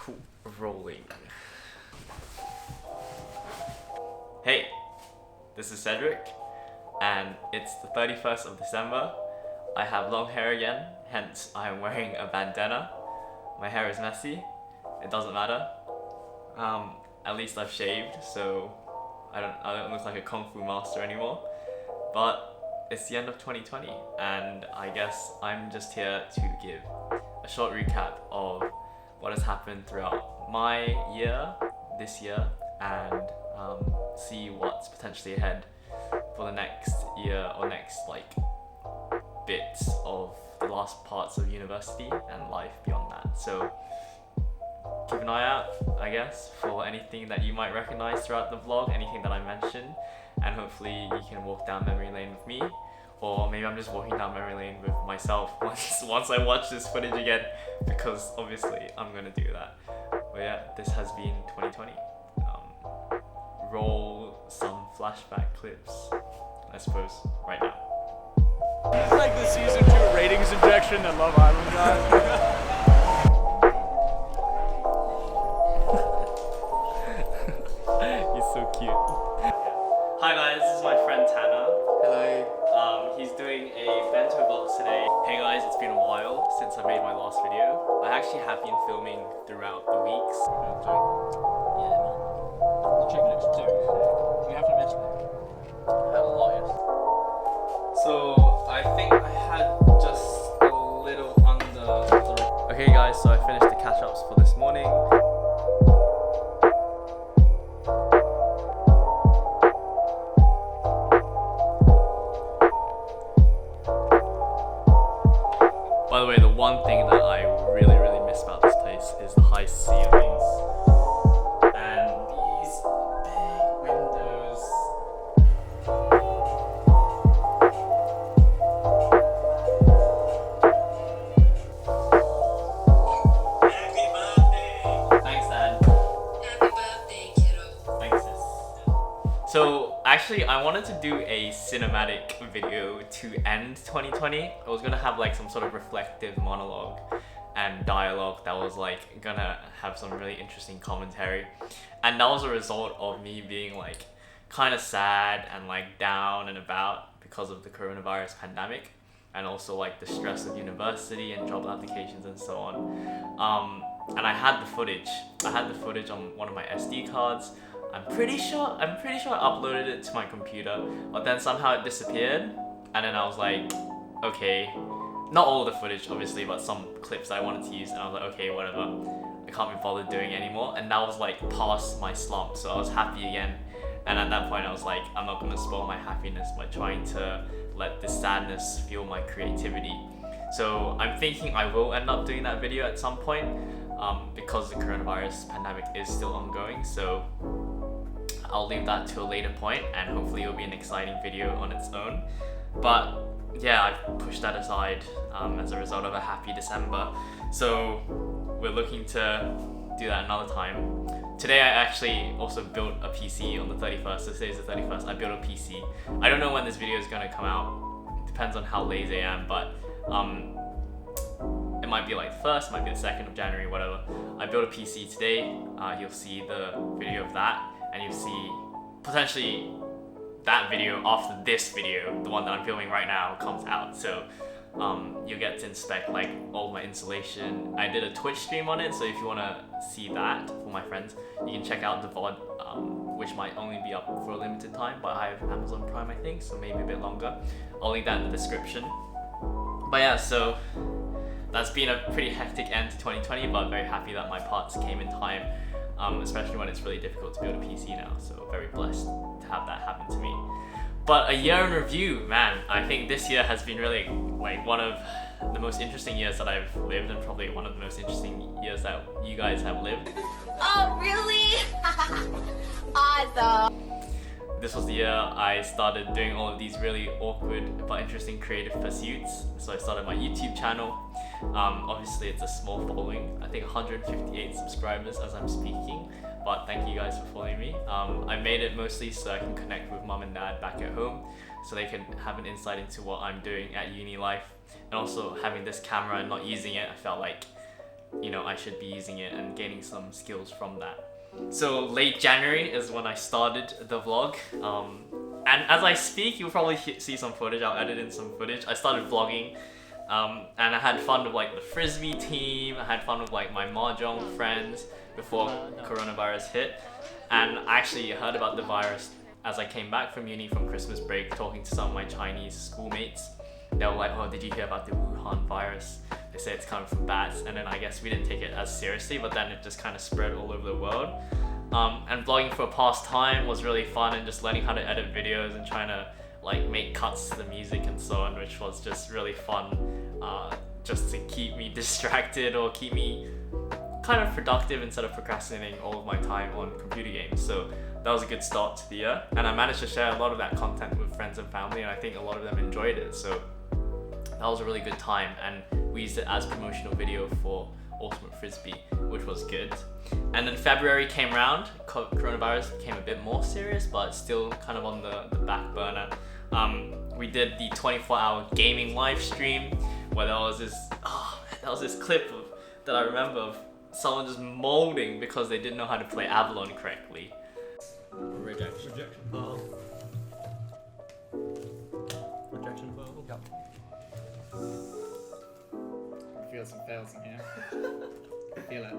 Cool. Rolling. Hey, this is Cedric, and it's the 31st of December. I have long hair again, hence I am wearing a bandana. My hair is messy. It doesn't matter. At least I've shaved, so I don't look like a kung fu master anymore. But it's the end of 2020, and I guess I'm just here to give a short recap of what has happened throughout my year, this year, and see what's potentially ahead for the next year or next bits of the last parts of university and life beyond that. So keep an eye out, I guess, for anything that you might recognize throughout the vlog, anything that I mentioned, and hopefully you can walk down memory lane with me, or maybe I'm just walking down memory lane with myself once I watch this footage again, because obviously I'm gonna do that. But yeah, this has been 2020. Roll some flashback clips, I suppose, right now. It's like the season 2 ratings injection that Love Island got. He's so cute. Hi guys, this is my friend Tanner. Hello. He's doing a bento box today. Hey guys, it's been a while since I made my last video. I actually have been filming throughout the weeks. So I think I had just a little under. Okay guys, so I finished the catch-ups for this morning. By the way, the one thing that I really miss about this place is the high ceilings and these big windows. Happy birthday! Thanks, Dad. Happy birthday, kiddo. Thanks, sis. So actually, I wanted to do a cinematic video to end 2020. I was gonna have some sort of reflective monologue and dialogue that was gonna have some really interesting commentary, and that was a result of me being kind of sad and down and about because of the coronavirus pandemic, and also the stress of university and job applications and so on. And I had the footage on one of my SD cards. I'm pretty sure I uploaded it to my computer, but then somehow it disappeared, and then I was like, okay, not all of the footage obviously, but some clips that I wanted to use, and I was like, okay, whatever, I can't be bothered doing it anymore. And that was past my slump, so I was happy again, and at that point I was like, I'm not gonna spoil my happiness by trying to let this sadness fuel my creativity. So I'm thinking I will end up doing that video at some point, because the coronavirus pandemic is still ongoing, so I'll leave that to a later point, and hopefully it'll be an exciting video on its own. But yeah, I've pushed that aside as a result of a happy December. So we're looking to do that another time. Today I actually also built a PC on the 31st, so today's the 31st, I built a PC. I don't know when this video is gonna come out, it depends on how lazy I am, but it might be the 1st, might be the 2nd of January, whatever. I built a PC today, you'll see the video of that, and you'll see potentially that video after this video, the one that I'm filming right now, comes out. So you'll get to inspect all my installation. I did a Twitch stream on it, so if you want to see that for my friends, you can check out the VOD, which might only be up for a limited time, but I have Amazon Prime, I think, so maybe a bit longer. I'll link that in the description. But yeah, so that's been a pretty hectic end to 2020, but I'm very happy that my parts came in time, especially when it's really difficult to build a PC now, so very blessed to have that happen to me. But a year in review, man, I think this year has been really one of the most interesting years that I've lived, and probably one of the most interesting years that you guys have lived. Oh, really? Awesome. This was the year I started doing all of these really awkward but interesting creative pursuits. So I started my YouTube channel. Obviously it's a small following, I think 158 subscribers as I'm speaking, but thank you guys for following me. I made it mostly so I can connect with mom and dad back at home, so they can have an insight into what I'm doing at uni life. And also having this camera and not using it, I felt like you know, I should be using it and gaining some skills from that. So late January is when I started the vlog. And as I speak, you'll probably see some footage. I'll edit in some footage. I started vlogging, and I had fun with like the frisbee team. I had fun with like my mahjong friends before coronavirus hit. And I actually heard about the virus as I came back from uni from Christmas break, talking to some of my Chinese schoolmates. They were like, "Oh, did you hear about the Wuhan virus? They say it's coming from bats." And then I guess we didn't take it as seriously, but then it just kind of spread all over the world. And vlogging for a pastime was really fun, and just learning how to edit videos and trying to like make cuts to the music and so on, which was just really fun, just to keep me distracted or keep me kind of productive instead of procrastinating all of my time on computer games. So that was a good start to the year, and I managed to share a lot of that content with friends and family, and I think a lot of them enjoyed it. So that was a really good time, and we used it as promotional video for Ultimate Frisbee, which was good. And then February came around, coronavirus became a bit more serious, but still kind of on the back burner. We did the 24-hour gaming live stream where there was this clip that I remember of someone just molding because they didn't know how to play Avalon correctly. Rejection ball. Rejection ball. Yep. I feel some fails in here. I feel it.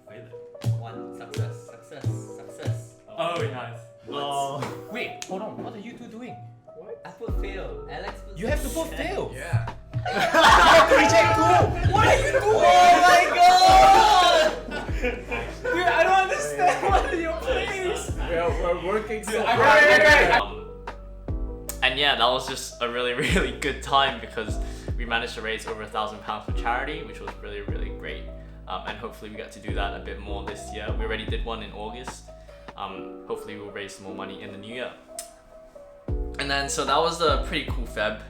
Fail it. One. Success. Oh, nice. Oh. Wait, hold on. What are you two doing? I put fail. Alex put You have to both fail. Yeah. You have to reject two. What are you doing? Oh my god! Dude, I don't understand. What are your plays? We're working so I hard. And yeah, that was just a really, really good time because we managed to raise over £1,000 for charity, which was really, really great. And hopefully we get to do that a bit more this year. We already did one in August. Hopefully we'll raise some more money in the new year. And then, so that was a pretty cool Feb.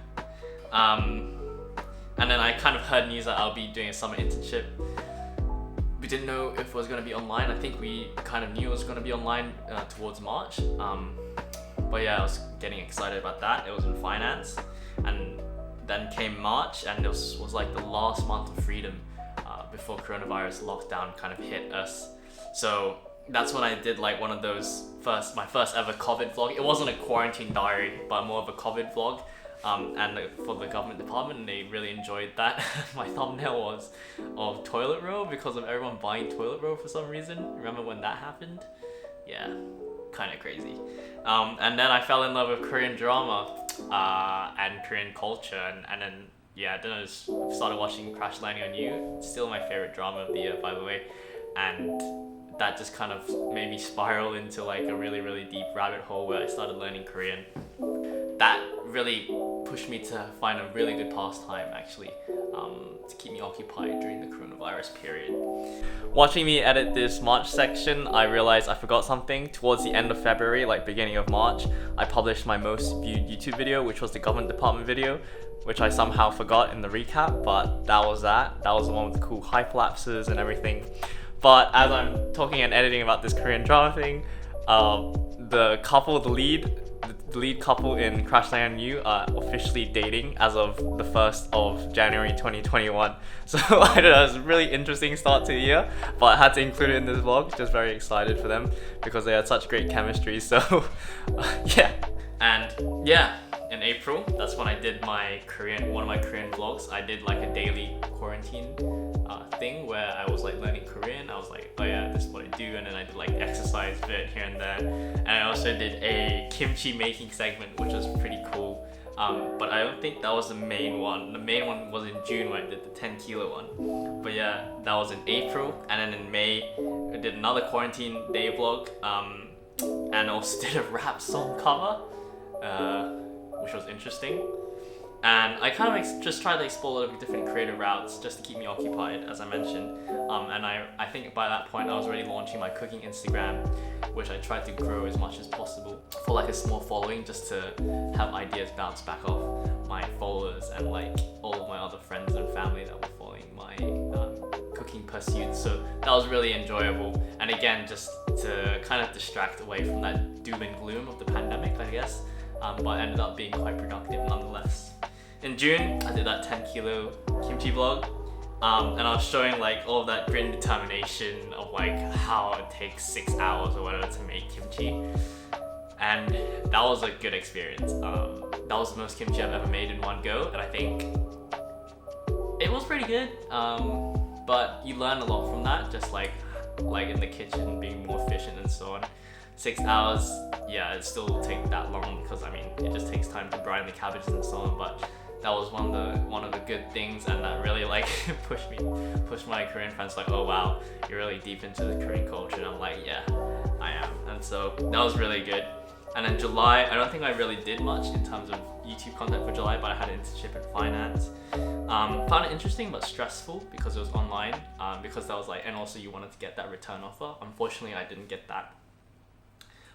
And then I kind of heard news that I'll be doing a summer internship. We didn't know if it was going to be online. I think we kind of knew it was going to be online towards March. But yeah, I was getting excited about that. It was in finance. And then came March, and this was like the last month of freedom before coronavirus lockdown kind of hit us. So that's when I did like one of those my first ever COVID vlog. It wasn't a quarantine diary, but more of a COVID vlog. And for the government department, and they really enjoyed that. My thumbnail was of toilet roll because of everyone buying toilet roll for some reason. Remember when that happened? Yeah, kind of crazy. And then I fell in love with Korean drama and Korean culture, and then yeah, then I just started watching Crash Landing on You. It's still my favorite drama of the year, by the way, and that just kind of made me spiral into like a really, really deep rabbit hole where I started learning Korean. That really pushed me to find a really good pastime, actually, to keep me occupied during the coronavirus period. Watching me edit this March section, I realized I forgot something. Towards the end of February, like beginning of March, I published my most viewed YouTube video, which was the government department video, which I somehow forgot in the recap, but that was that. That was the one with the cool hyperlapses and everything. But as I'm talking and editing about this Korean drama thing, the lead couple in Crash Landing on You are officially dating as of the 1st of January 2021. So I don't know, it's a really interesting start to the year, but I had to include it in this vlog. Just very excited for them because they had such great chemistry. So yeah. And yeah, in April, that's when I did one of my Korean vlogs. I did like a daily quarantine thing where I was like learning Korean. I was like, oh yeah, this is what I do, and then I did like exercise bit here and there, and I also did a kimchi making segment, which was pretty cool. But I don't think that was the main one. The main one was in June when I did the 10 kilo one. But yeah, that was in April, and then in May I did another quarantine day vlog, and also did a rap song cover, which was interesting. And I kind of just tried to explore a lot of different creative routes just to keep me occupied, as I mentioned. And I think by that point I was already launching my cooking Instagram, which I tried to grow as much as possible for like a small following, just to have ideas bounce back off my followers and like all of my other friends and family that were following my cooking pursuits. So that was really enjoyable. And again, just to kind of distract away from that doom and gloom of the pandemic, I guess. But ended up being quite productive nonetheless. In June, I did that 10 kilo kimchi vlog, And I was showing like all of that grit and determination of like how it takes 6 hours or whatever to make kimchi. And that was a good experience. That was the most kimchi I've ever made in one go, and I think it was pretty good. But you learn a lot from that, just like in the kitchen, being more efficient and so on. 6 hours, yeah, it still will take that long because I mean it just takes time to brine the cabbages and so on. But that was one of the good things, and that really like pushed my Korean friends like, oh wow, you're really deep into the Korean culture. And I'm like, yeah, I am. And so that was really good. And then July, I don't think I really did much in terms of YouTube content for July, but I had an internship in finance. Found it interesting but stressful because it was online, because that was like, and also you wanted to get that return offer. Unfortunately, I didn't get that.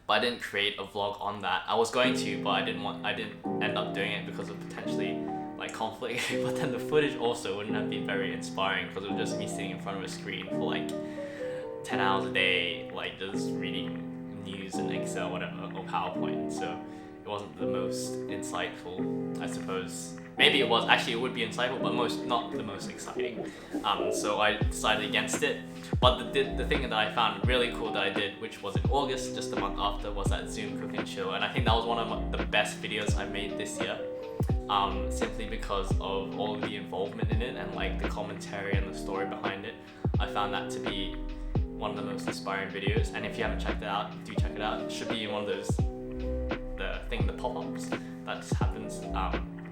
But I didn't create a vlog on that. I was going to, but I didn't end up doing it because of potentially like conflict. But then the footage also wouldn't have been very inspiring because it was just me sitting in front of a screen for like 10 hours a day, like just reading news and Excel, whatever, or PowerPoint. So it wasn't the most insightful, I suppose. Maybe it was, actually it would be insightful, but not the most exciting. So I decided against it. But the thing that I found really cool that I did, which was in August, just a month after, was that Zoom cooking show. And I think that was one of the best videos I made this year. Simply because of all of the involvement in it and like the commentary and the story behind it. I found that to be one of the most inspiring videos, and if you haven't checked it out, do check it out. It should be in one of those the pop-ups that just happens.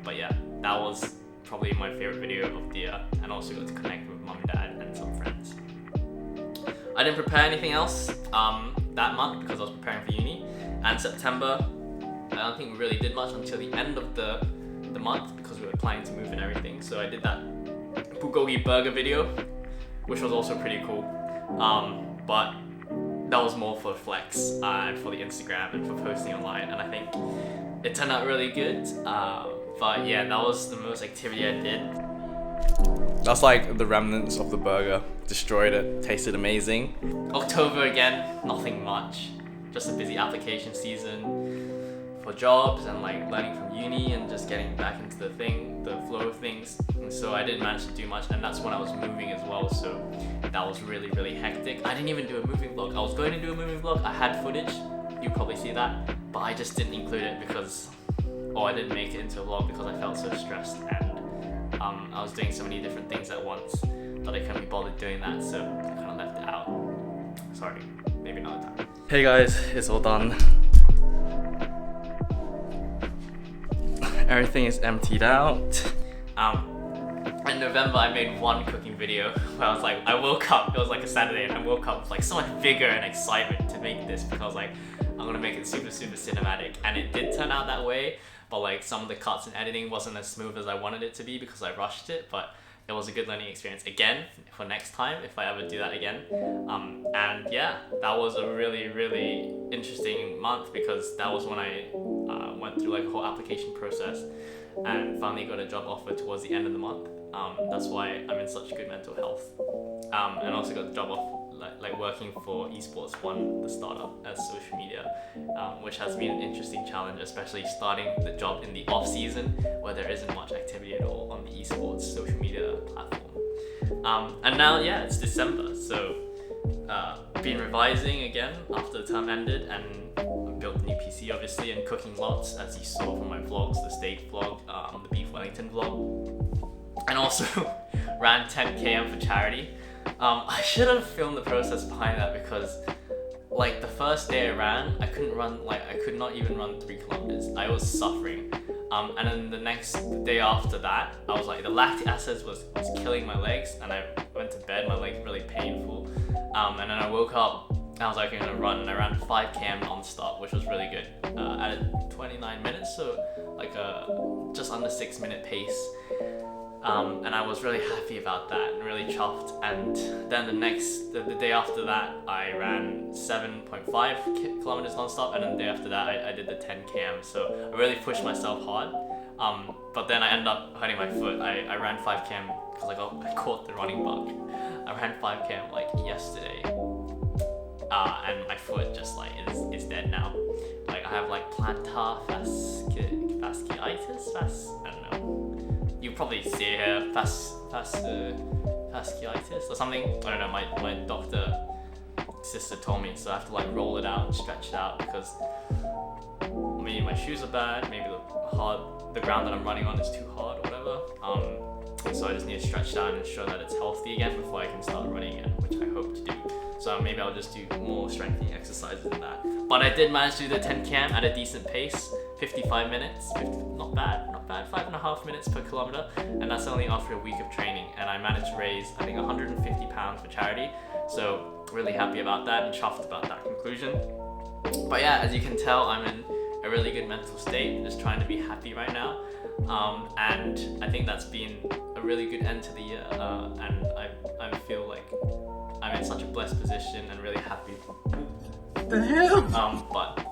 But yeah, that was probably my favorite video of the year, and also got to connect with mum and dad and some friends. I didn't prepare anything else that month because I was preparing for uni, and September I don't think we really did much until the end of the month because we were planning to move and everything. So I did that bulgogi burger video, which was also pretty cool. But that was more for flex and for the Instagram and for posting online, and I think it turned out really good. But yeah, that was the most activity I did. That's like the remnants of the burger. Destroyed it, tasted amazing. October again, nothing much. Just a busy application season for jobs and like learning from uni and just getting back into the flow of things. And so I didn't manage to do much, and that's when I was moving as well, so that was really, really hectic. I didn't even do a moving vlog. I was going to do a moving vlog, I had footage, you probably see that, but I just didn't include it because, I didn't make it into a vlog because I felt so stressed, and I was doing so many different things at once that I couldn't be bothered doing that, so I kind of left it out. Sorry, maybe another time. Hey guys, it's all done. Everything is emptied out. In November I made one cooking video where I was like, I woke up, it was like a Saturday, and I woke up with like so much vigor and excitement to make this because I was like, I'm gonna make it super, super cinematic, and it did turn out that way, but like some of the cuts and editing wasn't as smooth as I wanted it to be because I rushed it, but it was a good learning experience again for next time if I ever do that again. And yeah, that was a really, really interesting month because that was when I went through like a whole application process and finally got a job offer towards the end of the month. That's why I'm in such good mental health. And also got the job offer like working for Esports One, the startup, as social media, which has been an interesting challenge, especially starting the job in the off season where there isn't much activity at all on the esports social media platform. And now, yeah, it's December, so been revising again after the term ended, and built a new PC obviously, and cooking lots, as you saw from my vlogs, the steak vlog, the beef Wellington vlog, and also ran 10 km for charity. I should have filmed the process behind that because like the first day I ran, I could not even run 3 kilometers. I was suffering. And then the day after that, I was like, the lactic acid was killing my legs, and I went to bed, my legs were really painful. And then I woke up and I was like, I'm gonna run, and I ran 5 km non-stop, which was really good. At 29 minutes, so like a just under 6 minute pace. And I was really happy about that and really chuffed. And then the day after that, I ran 7.5 kilometers non-stop, and then the day after that, I did the 10 km. So I really pushed myself hard. But then I ended up hurting my foot. I ran 5 km because I caught the running bug. I ran 5 km like yesterday, and my foot just like is dead now. Like I have like plantar fasciitis. I don't know. You probably see it here, fasciitis or something. I don't know. My doctor sister told me, so I have to like roll it out and stretch it out because maybe my shoes are bad, maybe the ground that I'm running on is too hard or whatever. So I just need to stretch it out and ensure that it's healthy again before I can start running again, which I hope to do. So maybe I'll just do more strengthening exercises than that. But I did manage to do the 10 km at a decent pace, 55 minutes, not bad, 5.5 minutes per kilometer, and that's only after a week of training. And I managed to raise, I think, 150 pounds for charity. So really happy about that and chuffed about that conclusion. But yeah, as you can tell, I'm in a really good mental state, just trying to be happy right now. And I think that's been a really good end to the year, and I feel like I'm in such a blessed position and really happy. The hell? But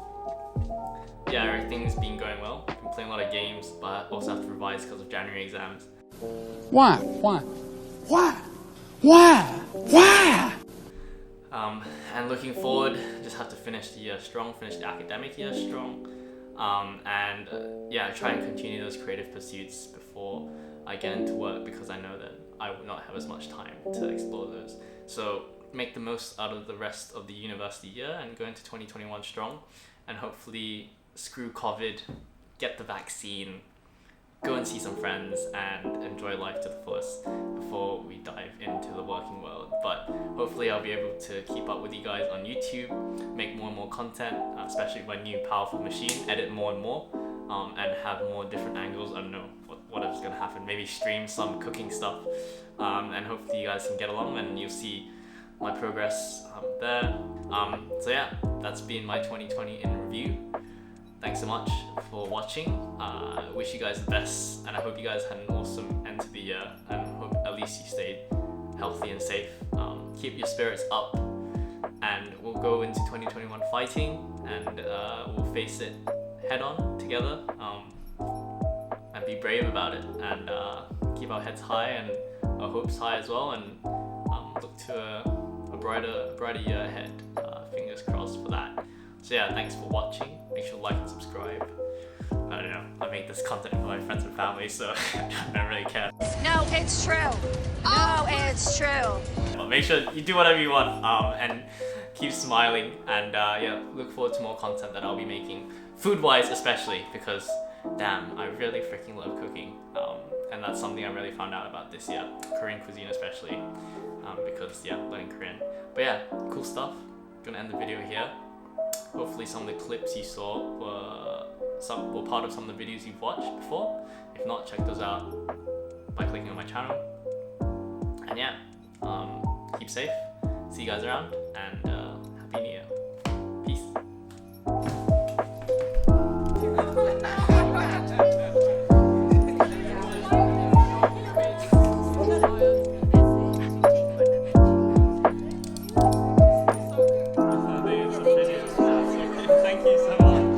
yeah, everything's been going well. Been playing a lot of games, but also have to revise because of January exams. Why? And looking forward, just have to finish the year strong, finish the academic year strong, and yeah, try and continue those creative pursuits before I get into work, because I know that I will not have as much time to explore those. So make the most out of the rest of the university year and go into 2021 strong, and hopefully screw COVID, get the vaccine, go and see some friends and enjoy life to the fullest before we dive into the working world. But hopefully I'll be able to keep up with you guys on YouTube, make more and more content, especially with my new powerful machine, edit more and more, and have more different angles. I don't know what is going to happen, maybe stream some cooking stuff, and hopefully you guys can get along and you'll see my progress there. So yeah, that's been my 2020 in review. Thanks so much for watching. I wish you guys the best, and I hope you guys had an awesome end to the year, and hope at least you stayed healthy and safe. Keep your spirits up, and we'll go into 2021 fighting, and we'll face it head on together, and be brave about it, and keep our heads high and our hopes high as well, and look to a brighter year ahead. Fingers crossed for that. So yeah, thanks for watching. Make sure to like and subscribe. I don't know, I make this content for my friends and family, so I don't really care. No, it's true. No, it's true. But make sure you do whatever you want, and keep smiling, and yeah, look forward to more content that I'll be making, food-wise especially, because damn, I really freaking love cooking, and that's something I really found out about this year, Korean cuisine especially, because yeah, learning Korean. But yeah, cool stuff. Gonna end the video here. Hopefully some of the clips you saw were part of some of the videos you've watched before. If not, check those out by clicking on my channel. And yeah, keep safe, see you guys around, and Happy New Year. Peace. Thank you so much.